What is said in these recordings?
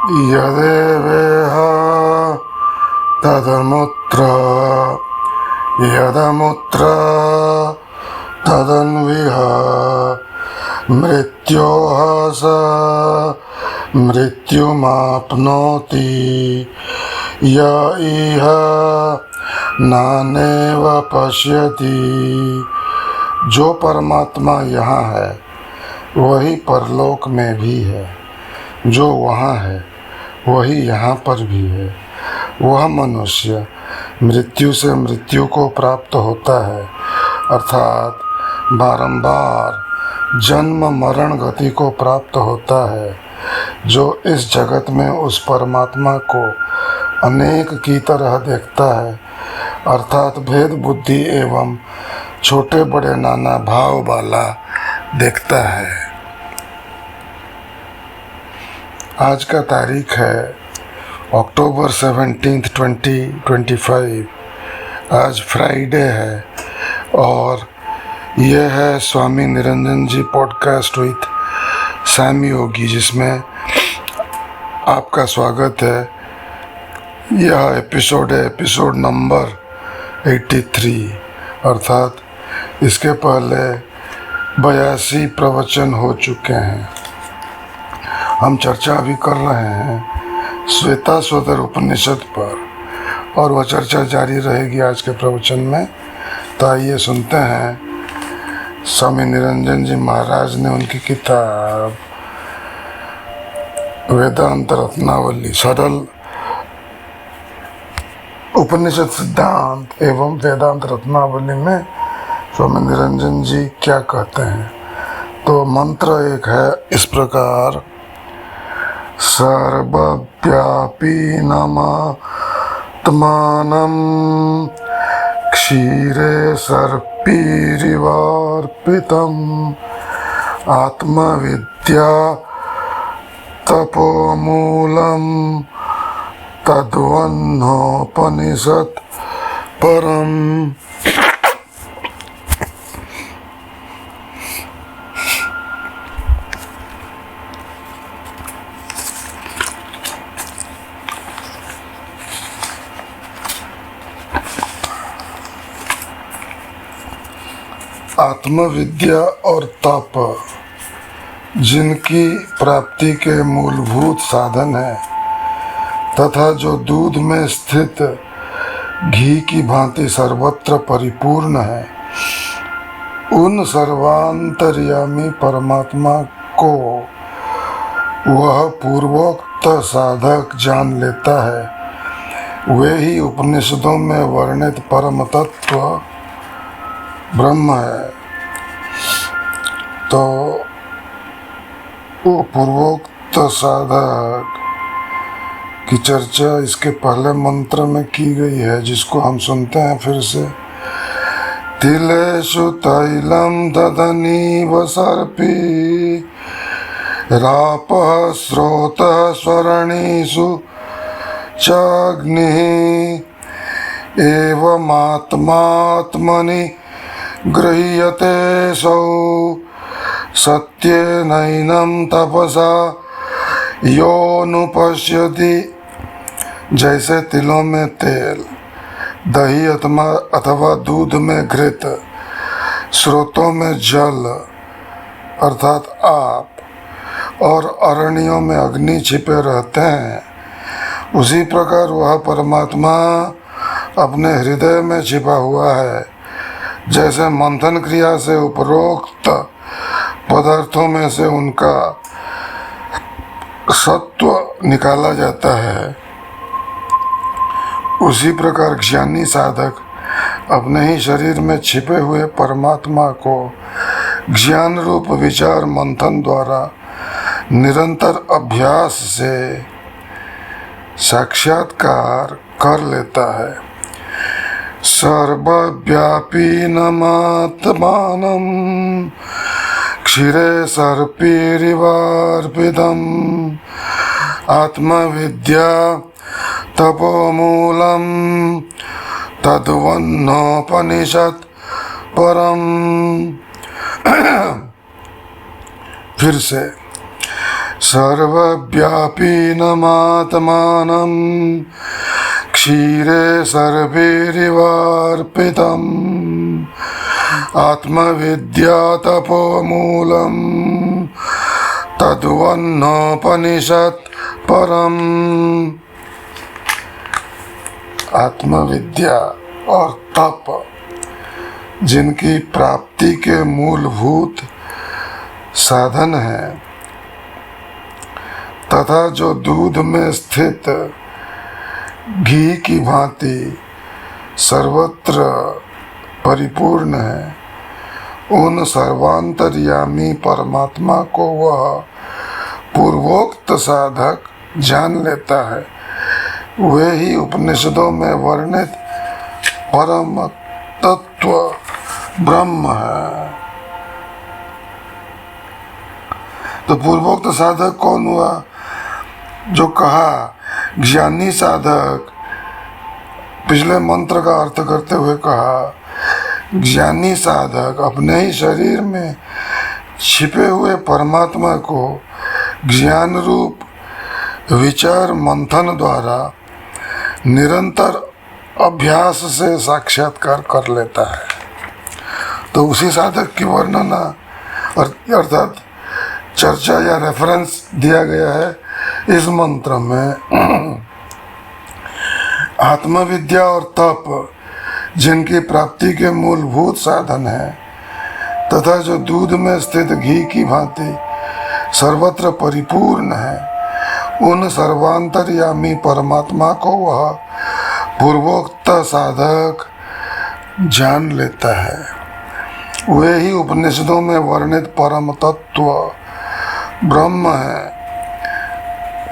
यदेवेह तदमुत्र यदमुत्र तदन्विह मृत्योः स मृत्युमाप्नोति य इह नानेव पश्यति। जो परमात्मा यहाँ है वही परलोक में भी है, जो वहाँ है वही यहाँ पर भी है। वह मनुष्य मृत्यु से मृत्यु को प्राप्त होता है, अर्थात बारंबार जन्म मरण गति को प्राप्त होता है। जो इस जगत में उस परमात्मा को अनेक की तरह देखता है, अर्थात भेद बुद्धि एवं छोटे बड़े नाना भाव वाला देखता है। आज का तारीख है अक्टूबर 17, 2025। आज फ्राइडे है और यह है स्वामी निरंजन जी पॉडकास्ट विथ सैम योगी, जिसमें आपका स्वागत है। यह एपिसोड है एपिसोड नंबर 83, अर्थात इसके पहले 82 प्रवचन हो चुके हैं। हम चर्चा अभी कर रहे हैं श्वेताश्वतर उपनिषद पर और वह चर्चा जारी रहेगी आज के प्रवचन में। तो आइए सुनते हैं स्वामी निरंजन जी महाराज ने उनकी किताब वेदांत रत्नावली, सरल उपनिषद सिद्धांत एवं वेदांत रत्नावली में स्वामी निरंजन जी क्या कहते हैं। तो मंत्र एक है इस प्रकार: सर्वव्यापी नमात्मानं क्षीरे सर्पीरिवार्पितम् आत्मविद्या तपोमूलं तद्वह्नोपनिषत् परम्। आत्मविद्या और तप जिनकी प्राप्ति के मूलभूत साधन है तथा जो दूध में स्थित घी की भांति सर्वत्र परिपूर्ण है, उन सर्वांतर्यामी परमात्मा को वह पूर्वोक्त साधक जान लेता है। वे ही उपनिषदों में वर्णित परम तत्व ब्रह्म है। तो वो पूर्वोक्त साधक की चर्चा इसके पहले मंत्र में की गई है, जिसको हम सुनते हैं फिर से। तिलेषु तैलम ददनीव सर्पी रापः स्रोतः स्वरणीषु चाग्निः एवमात्मात्मनि गृह्यते सौ सत्येनैनं तपसा योऽनुपश्यति। जैसे तिलों में तेल, दही अथवा दूध में घृत, स्रोतों में जल अर्थात आप और अरण्यों में अग्नि छिपे रहते हैं, उसी प्रकार वह परमात्मा अपने हृदय में छिपा हुआ है। जैसे मंथन क्रिया से उपरोक्त पदार्थों में से उनका सत्व निकाला जाता है, उसी प्रकार ज्ञानी साधक अपने ही शरीर में छिपे हुए परमात्मा को ज्ञान रूप विचार मंथन द्वारा निरंतर अभ्यास से साक्षात्कार कर लेता है। सर्वव्यापी नमात्मानं क्षीरे सर्पीरिवार्पितम् आत्मविद्या तपोमूलं तद्वह्नोपनिषत् परम्। फिर से सर्वव्यापिनमात्मानं क्षीरे सर्वैरिवार्पितम् आत्मविद्या तपोमूलम् तद्वन्नोपनिषत् परम्। आत्मविद्या और तप जिनकी प्राप्ति के मूलभूत साधन है तथा जो दूध में स्थित घी की भांति सर्वत्र परिपूर्ण है, उन सर्वांतर्यामी परमात्मा को वह पूर्वोक्त साधक जान लेता है। वे ही उपनिषदों में वर्णित परम तत्व ब्रह्म है। तो पूर्वोक्त साधक कौन हुआ? जो कहा ज्ञानी साधक, पिछले मंत्र का अर्थ करते हुए कहा ज्ञानी साधक अपने ही शरीर में छिपे हुए परमात्मा को ज्ञान रूप विचार मंथन द्वारा निरंतर अभ्यास से साक्षात्कार कर लेता है। तो उसी साधक की वर्णना अर्थात चर्चा या रेफरेंस दिया गया है इस मंत्र में। आत्मविद्या और तप जिनकी प्राप्ति के मूलभूत साधन है तथा जो दूध में स्थित घी की भांति सर्वत्र परिपूर्ण है, उन सर्वांतर्यामी परमात्मा को वह पूर्वोक्त साधक जान लेता है। वे ही उपनिषदों में वर्णित परम तत्व ब्रह्म है।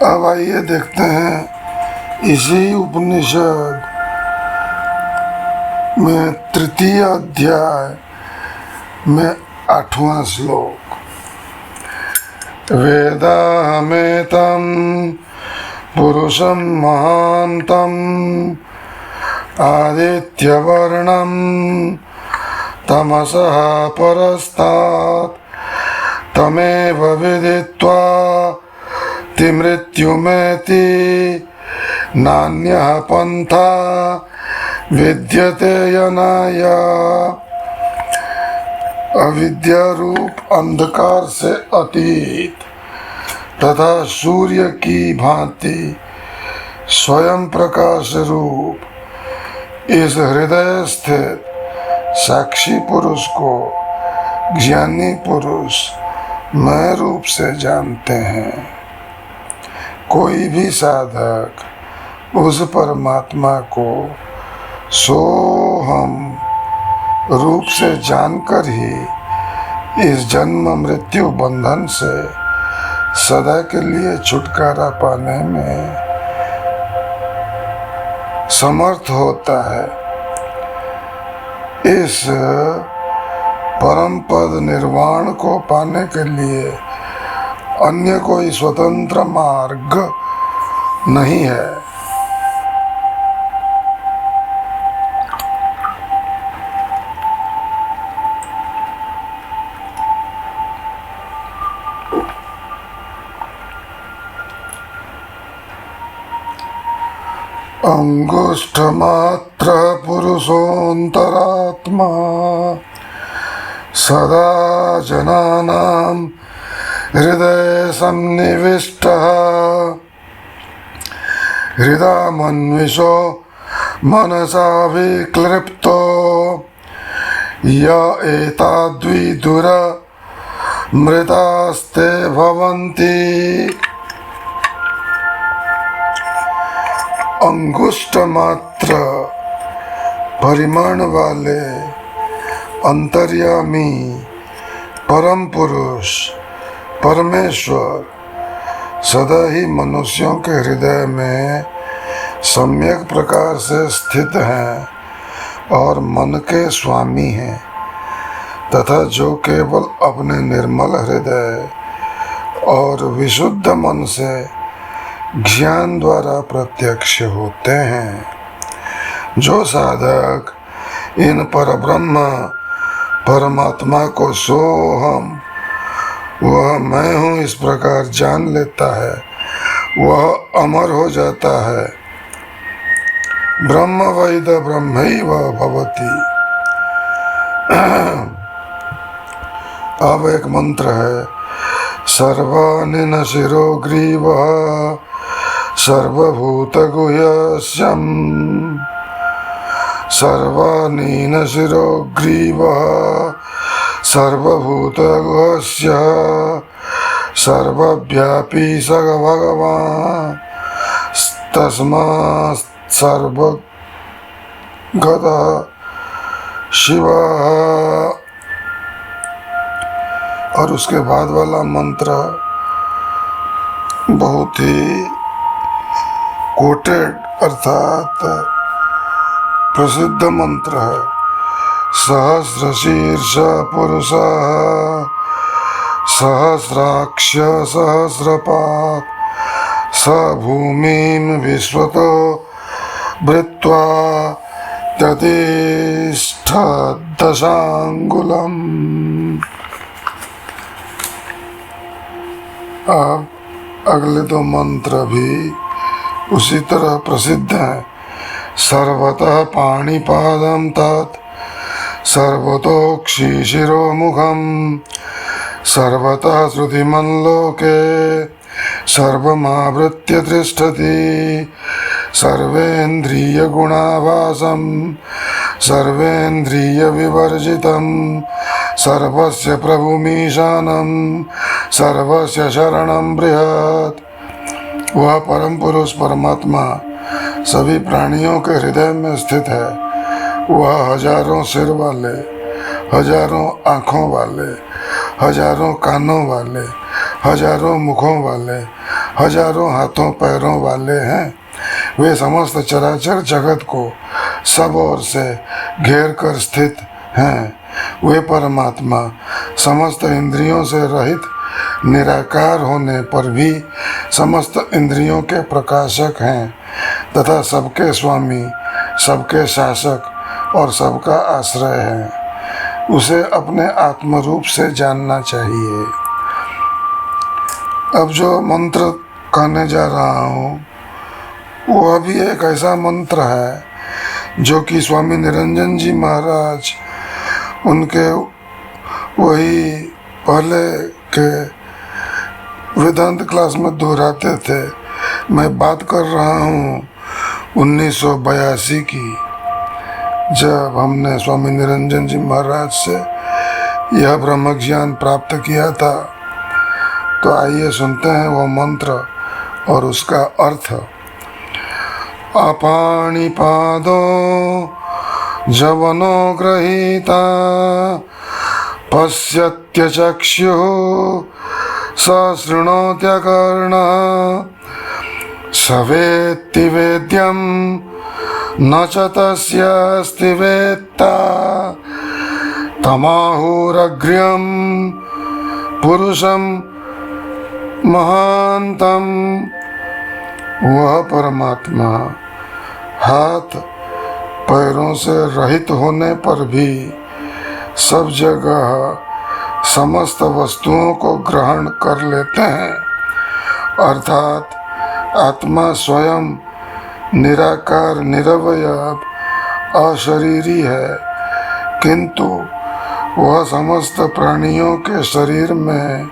अब आइए देखते हैं इसी उपनिषद में तृतीय अध्याय में 8वां श्लोक। वेदाहमेतं पुरुषं महान्तं आदित्यवर्णं तमसः परस्तात् तमेव विदित्वा तिमृत्युमेति नान्यः पन्था विद्यते यनाय। अविद्या रूप अंधकार से अतीत तथा सूर्य की भांति स्वयं प्रकाश रूप इस हृदय स्थित साक्षी पुरुष को ज्ञानी पुरुष मैं रूप से जानते हैं। कोई भी साधक उस परमात्मा को सोहम रूप से जानकर ही इस जन्म मृत्यु बंधन से सदा के लिए छुटकारा पाने में समर्थ होता है। इस परम पद निर्वाण को पाने के लिए अन्य कोई स्वतंत्र मार्ग नहीं है। अंगुष्ठमात्र पुरुषोऽन्तरात्मा सदा जनानां हृदय सन्निविष्टः हृदयमन्विषो मनसा विक्लिप्तो य एताद्विदुर मृतास्ते भवन्ति। अंगुष्ठ मात्र परिमाण वाले अंतर्यामी परम पुरुष परमेश्वर सदा ही मनुष्यों के हृदय में सम्यक प्रकार से स्थित हैं और मन के स्वामी हैं तथा जो केवल अपने निर्मल हृदय और विशुद्ध मन से ज्ञान द्वारा प्रत्यक्ष होते हैं। जो साधक इन परब्रह्म परमात्मा को सोहम वह मैं हूँ इस प्रकार जान लेता है, वह अमर हो जाता है। ब्रह्म वैद ब्रह्मैव भवति। अब एक मंत्र है, सर्वानिन शिरो ग्रीवः सर्वभूत गुह्यस्यम्। सर्वानीन शिरो ग्रीवः सर्वभूत गुह्यस्य सर्वव्यापी स भगवान् तस्मात् सर्वगतः शिवः। और उसके बाद वाला मंत्र बहुत ही कोटेड अर्थात प्रसिद्ध मंत्र है। सहस्रशीर्ष पुरुषः सहस्राक्ष सहस्रपात् स भूमिं विश्वतो भृत्वा ततिष्ठ दशांगुलम्। अब अगले दो मंत्र भी उसी तरह प्रसिद्ध हैं। सर्वतः पाणिपादं तत् सर्वतोक्षि शिरोमुखम् सर्वतः श्रुतिमल्लोके सर्वमावृत्य तिष्ठति सर्वेन्द्रियगुणाभासं सर्वेन्द्रियविवर्जितं सर्वस्य प्रभुमीशानं सर्वस्य शरणं बृहत्। वह परम पुरुष परमात्मा सभी प्राणियों के हृदय में स्थित है। वह हजारों सिर वाले, हजारों आँखों वाले, हजारों कानों वाले, हजारों मुखों वाले, हजारों हाथों पैरों वाले हैं। वे समस्त चराचर जगत को सब ओर से घेर कर स्थित हैं। वे परमात्मा समस्त इंद्रियों से रहित निराकार होने पर भी समस्त इंद्रियों के प्रकाशक हैं तथा सबके स्वामी, सबके शासक और सबका आश्रय है। उसे अपने आत्मरूप से जानना चाहिए। अब जो मंत्र कहने जा रहा हूँ वह भी एक ऐसा मंत्र है जो कि स्वामी निरंजन जी महाराज उनके वही पहले के वेदांत क्लास में दोहराते थे। मैं बात कर रहा हूँ 1982 की, जब हमने स्वामी निरंजन जी महाराज से यह ब्रह्म ज्ञान प्राप्त किया था। तो आइए सुनते हैं वो मंत्र और उसका अर्थ। अपाणिपादो जवनो गृहीता पश्यत्यचक्षुः स शृणोत्यकर्णः स वेत्ति वेद्यं न च तस्यास्ति वेत्ता तमाहुरग्र्यं पुरुषं महान्तम्। वह परमात्मा हाथ पैरों से रहित होने पर भी सब जगह समस्त वस्तुओं को ग्रहण कर लेते हैं। अर्थात आत्मा स्वयं निराकार निरवयव अशरीरी है, किंतु वह समस्त प्राणियों के शरीर में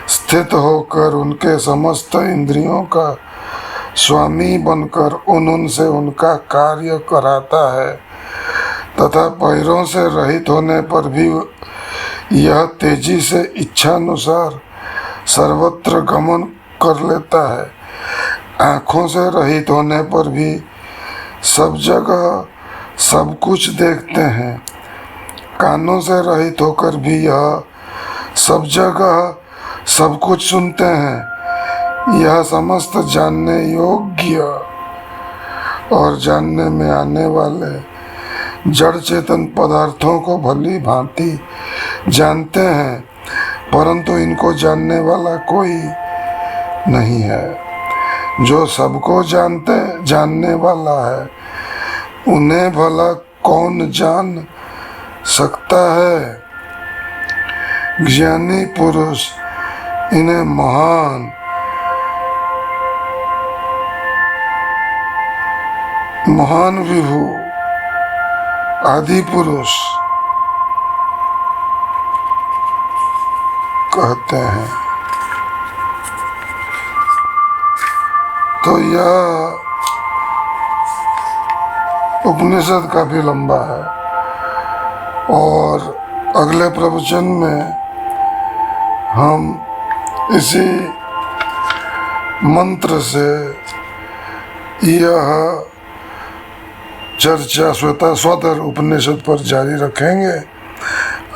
स्थित होकर उनके समस्त इंद्रियों का स्वामी बनकर उनसे उनका कार्य कराता है तथा पैरों से रहित होने पर भी यह तेजी से इच्छानुसार सर्वत्र गमन कर लेता है। आँखों से रहित होने पर भी सब जगह सब कुछ देखते हैं। कानों से रहित होकर भी यह सब जगह सब कुछ सुनते हैं। यह समस्त जानने योग्य और जानने में आने वाले जड़ चेतन पदार्थों को भली भांति जानते हैं, परंतु इनको जानने वाला कोई नहीं है। जो सबको जानने वाला है उन्हें भला कौन जान सकता है। ज्ञानी पुरुष इन्हें महान विभु आदि पुरुष कहते हैं। तो यह उपनिषद काफी लंबा है और अगले प्रवचन में हम इसी मंत्र से यह चर्चा स्वतर उपनिषद पर जारी रखेंगे।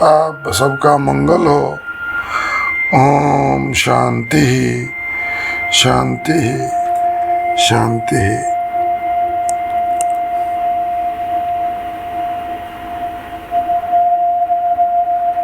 आप सबका मंगल हो। ओम शांति शांति शांति।